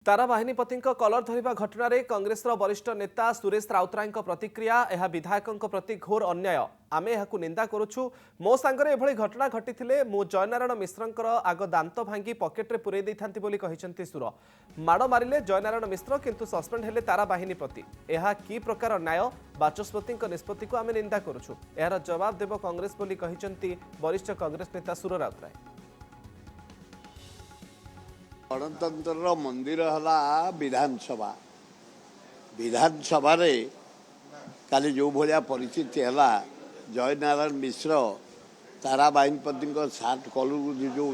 तारा Bahinipati colour धरिबा घटना रे कांग्रेसर वरिष्ठ नेता सुरेश राउतराय प्रतिक्रिया यह विधायकों प्रति घोर अन्याय आमे यहाकु निंदा करुछु। मो सांगरे एभली घटना घटिथिले मु जयनारायण मिश्रंकर आग दांत भांगी पकेट रे पुरै दैथांती बोली कहिसंती सुर। माड़ मारिले जयनारायण मिश्र किंतु सस्पेंड हेले तारा बाहिनीपति। यह की प्रकार न्याय बाचस्पति निष्पत्ति को आमे निंदा करुछु। यार जवाब देव कांग्रेस बोली कहिसंती वरिष्ठ कांग्रेस नेता सुर राउतराय। गणतंत्र मंदिर है विधानसभा विधानसभा रे काली जो भाया परिस्थिति है जयनारायण मिश्र तारा बाहिनीपति सार्ट कलू जो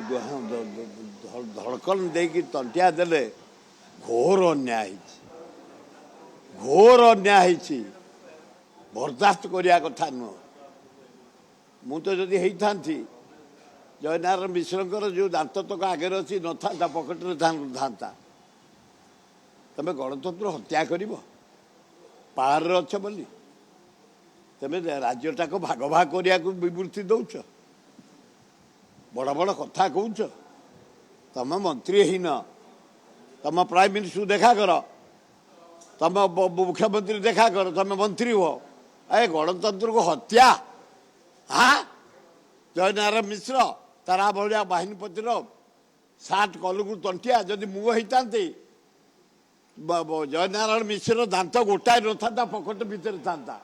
धड़कन देकी तंटिया देले घोर अन्याय घोर अन्याय बर्दास्त करिया कथा नुह। मु तो जदि होता जयनारायण मिश्र जो दांत तक आगे अच्छी न था पकेट था तमें गणतंत्र हत्या कर पावर अच्छ बोली तमें राज्यटा को भाग भाग करने को विवृत्ति दौच बड़ बड़ कथा कौच तुम मंत्री हीन तुम प्राइम मिनिस्टर देखा कर तुम मुख्यमंत्री देखा कर तुम मंत्री हो ए गणतंत्र को हत्या। हाँ जयनारायण मिश्र तारा भाया बाहिनीपतिर सार्ट कलू तंटिया जदि मु होता जयनारायण मिश्र दांत गोटाए न था पकेट भितर था।